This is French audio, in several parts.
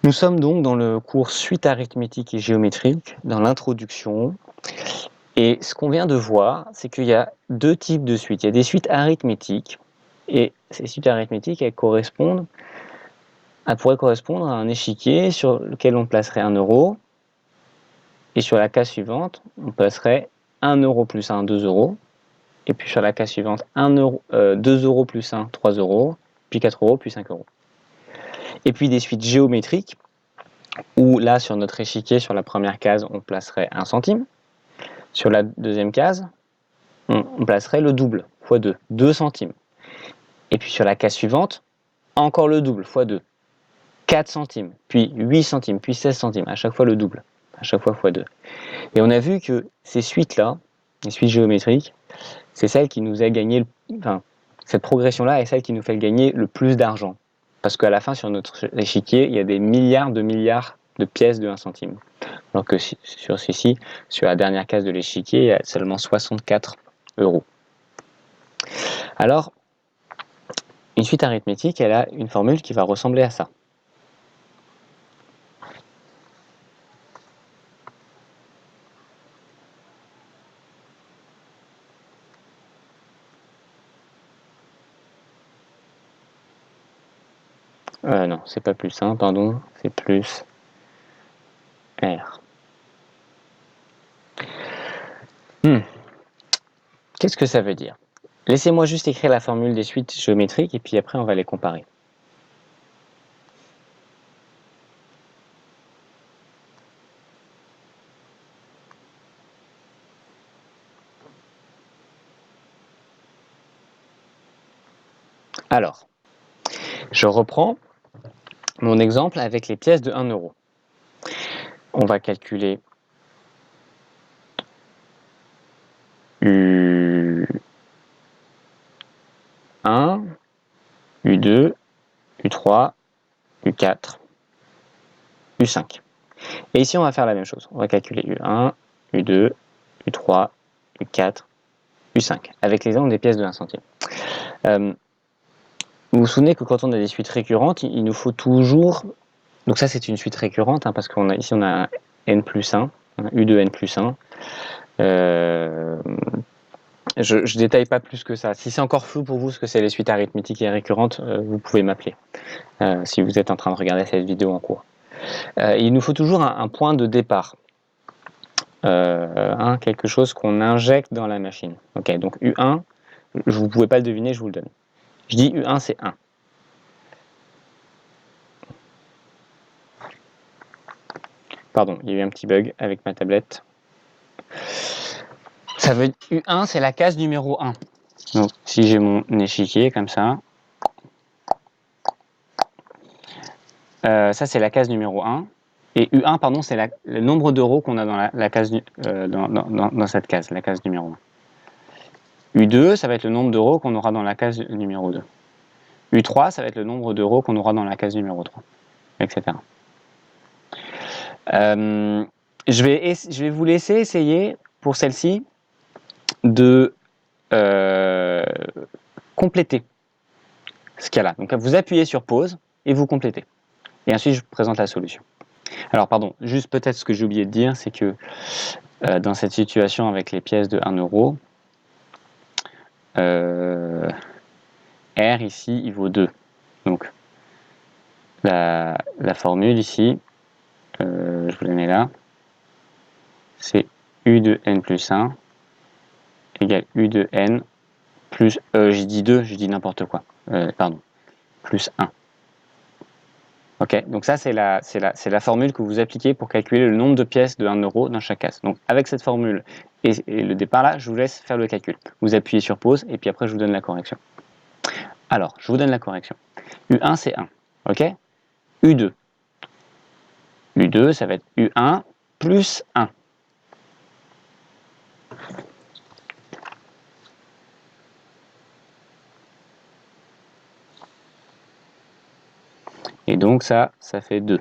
Nous sommes donc dans le cours suite arithmétique et géométrique, dans l'introduction. Et ce qu'on vient de voir, c'est qu'il y a deux types de suites. Il y a des suites arithmétiques, et ces suites arithmétiques, elles pourraient correspondre à un échiquier sur lequel on placerait 1 euro, et sur la case suivante, on placerait 1 euro plus 1, 2 euros, et puis sur la case suivante, 2 euros plus 1, 3 euros, puis 4 euros, puis 5 euros. Et puis des suites géométriques, où là, sur notre échiquier, sur la première case, on placerait 1 centime. Sur la deuxième case, on placerait le double, fois 2, 2 centimes. Et puis sur la case suivante, encore le double, fois 2, 4 centimes, puis 8 centimes, puis 16 centimes, à chaque fois le double, à chaque fois fois 2. Et on a vu que ces suites-là, les suites géométriques, c'est celle qui nous a gagné, cette progression-là est celle qui nous fait gagner le plus d'argent. Parce qu'à la fin, sur notre échiquier, il y a des milliards de pièces de 1 centime. Alors que sur ceci, sur la dernière case de l'échiquier, il y a seulement 64 euros. Alors, une suite arithmétique, elle a une formule qui va ressembler à ça. Non, c'est pas plus 1, pardon, c'est plus R. Qu'est-ce que ça veut dire? Laissez-moi juste écrire la formule des suites géométriques et puis après on va les comparer. Alors, je reprends mon exemple avec les pièces de 1 euro. On va calculer U1, U2, U3, U4, U5. Et ici, on va faire la même chose. On va calculer U1, U2, U3, U4, U5, avec l'exemple des pièces de 1 centime. Vous vous souvenez que quand on a des suites récurrentes, il nous faut toujours... Donc ça, c'est une suite récurrente, parce qu'ici, on a n plus 1, U de n plus 1. Je ne détaille pas plus que ça. Si c'est encore flou pour vous ce que c'est les suites arithmétiques et récurrentes, vous pouvez m'appeler si vous êtes en train de regarder cette vidéo en cours. Il nous faut toujours un point de départ. Quelque chose qu'on injecte dans la machine. Ok, donc U1, vous ne pouvez pas le deviner, je vous le donne. Je dis U1, c'est 1. Pardon, il y a eu un petit bug avec ma tablette. Ça veut dire U1, c'est la case numéro 1. Donc, si j'ai mon échiquier comme ça, ça c'est la case numéro 1. Et U1, pardon, c'est le nombre d'euros qu'on a dans la case, dans cette case, la case numéro 1. U2, ça va être le nombre d'euros qu'on aura dans la case numéro 2. U3, ça va être le nombre d'euros qu'on aura dans la case numéro 3, etc. Je vais vous laisser essayer, pour celle-ci, de compléter ce qu'il y a là. Donc vous appuyez sur pause et vous complétez. Et ensuite, je vous présente la solution. Alors, pardon, juste peut-être ce que j'ai oublié de dire, c'est que dans cette situation avec les pièces de 1 euro, R ici, il vaut 2. Donc, la formule ici, je vous la mets là, c'est U de n plus 1 égale U de n plus, j'ai dit 2, j'ai dit n'importe quoi, pardon, plus 1. Ok, donc ça c'est la formule que vous appliquez pour calculer le nombre de pièces de 1 euro dans chaque case. Donc avec cette formule et le départ là, je vous laisse faire le calcul. Vous appuyez sur pause et puis après je vous donne la correction. Alors, je vous donne la correction. U1 c'est 1, ok? U2. U2 ça va être U1 plus 1. Et donc ça fait 2.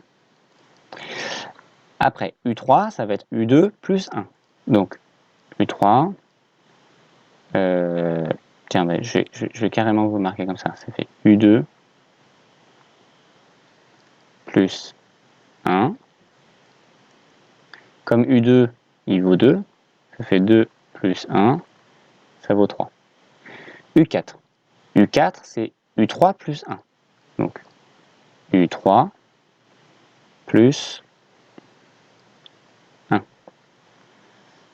Après, U3, ça va être U2 plus 1. Donc, U3, tiens, je vais carrément vous marquer comme ça. Ça fait U2 plus 1. Comme U2, il vaut 2, ça fait 2 plus 1, ça vaut 3. U4. U4, c'est U3 plus 1. Donc, U3 plus 1.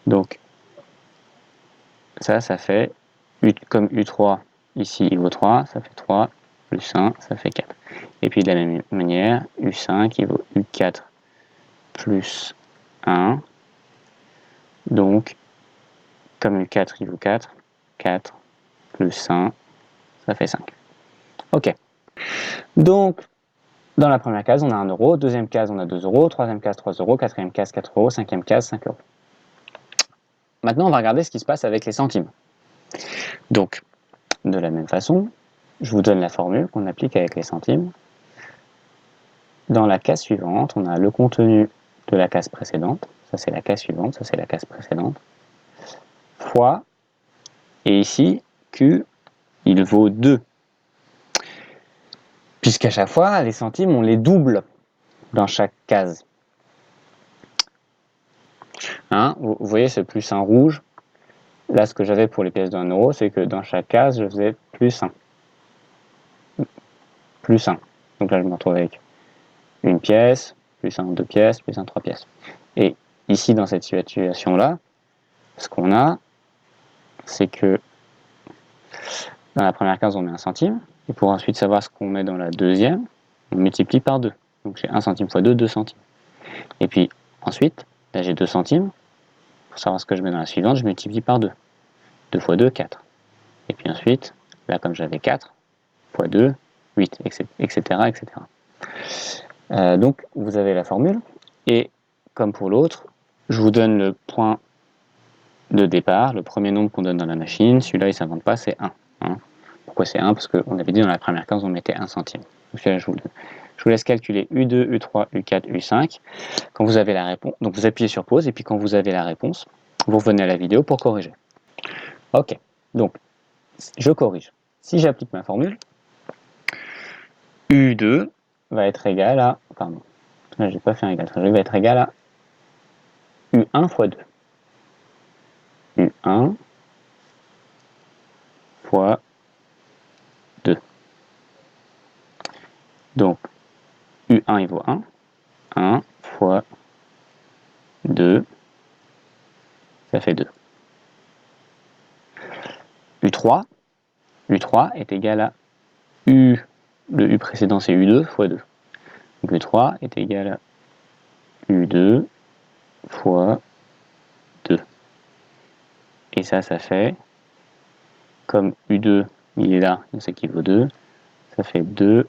Donc, ça fait, comme U3, ici, il vaut 3, ça fait 3, plus 1, ça fait 4. Et puis, de la même manière, U5, il vaut U4 plus 1. Donc, comme U4, il vaut 4, 4 plus 1, ça fait 5. Ok. Donc, dans la première case, on a 1 euro. Deuxième case, on a 2 euros. Troisième case, 3 euros. Quatrième case, 4 euros. Cinquième case, 5 euros. Maintenant, on va regarder ce qui se passe avec les centimes. Donc, de la même façon, je vous donne la formule qu'on applique avec les centimes. Dans la case suivante, on a le contenu de la case précédente. Ça, c'est la case suivante. Ça, c'est la case précédente. Fois, et ici, Q, il vaut 2. Puisqu'à chaque fois, les centimes, on les double dans chaque case. Hein, vous voyez ce plus 1 rouge. Là, ce que j'avais pour les pièces de 1 euro, c'est que dans chaque case, je faisais plus 1. Plus 1. Donc là, je me retrouve avec une pièce, plus 1, 2 pièces, plus 1, 3 pièces. Et ici, dans cette situation-là, ce qu'on a, c'est que dans la première case, on met 1 centime. Et pour ensuite savoir ce qu'on met dans la deuxième, on multiplie par 2. Donc j'ai 1 centime fois 2, 2 centimes. Et puis ensuite, là j'ai 2 centimes. Pour savoir ce que je mets dans la suivante, je multiplie par 2. 2 fois 2, 4. Et puis ensuite, là comme j'avais 4, fois 2, 8, etc. etc. Donc vous avez la formule. Et comme pour l'autre, je vous donne le point de départ, le premier nombre qu'on donne dans la machine. Celui-là, il ne s'invente pas, c'est 1. Hein. Pourquoi c'est 1? Parce qu'on avait dit dans la première case, on mettait 1 centime. Donc celui-là, je vous le donne. Je vous laisse calculer U2, U3, U4, U5. Quand vous avez la réponse, donc vous appuyez sur pause, et puis quand vous avez la réponse, vous revenez à la vidéo pour corriger. Ok, donc je corrige. Si j'applique ma formule, U2 va être égal à, pardon, là j'ai pas fait un égal, ça va être égal à U1 fois 2. U1 fois 2. Donc, U1 il vaut 1. 1 fois 2, ça fait 2. U3, U3 est égal à U, le U précédent c'est U2 fois 2. Donc U3 est égal à U2 fois 2. Et ça fait, comme U2 il est là, on sait qu'il vaut 2, ça fait 2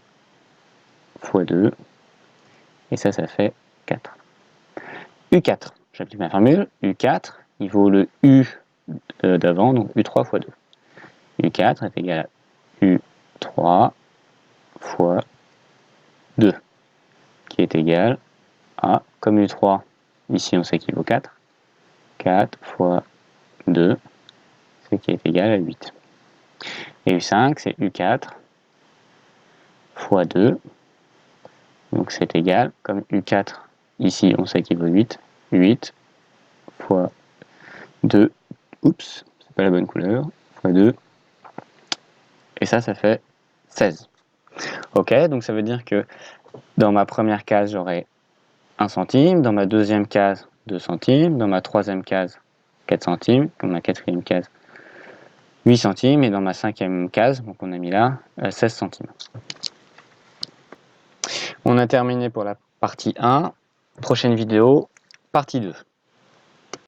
fois 2, et ça fait 4. U4, j'applique ma formule, U4, il vaut le U d'avant, donc U3 fois 2. U4 est égal à U3 fois 2, qui est égal à, comme U3, ici on sait qu'il vaut 4, 4 fois 2, ce qui est égal à 8. Et U5, c'est U4 fois 2, donc c'est égal, comme U4, ici on sait qu'il vaut 8, 8 fois 2, oups, c'est pas la bonne couleur, fois 2, et ça fait 16. Ok, donc ça veut dire que dans ma première case, j'aurai 1 centime, dans ma deuxième case, 2 centimes, dans ma troisième case, 4 centimes, dans ma quatrième case, 8 centimes, et dans ma cinquième case, donc on a mis là, 16 centimes. On a terminé pour la partie 1. Prochaine vidéo, partie 2.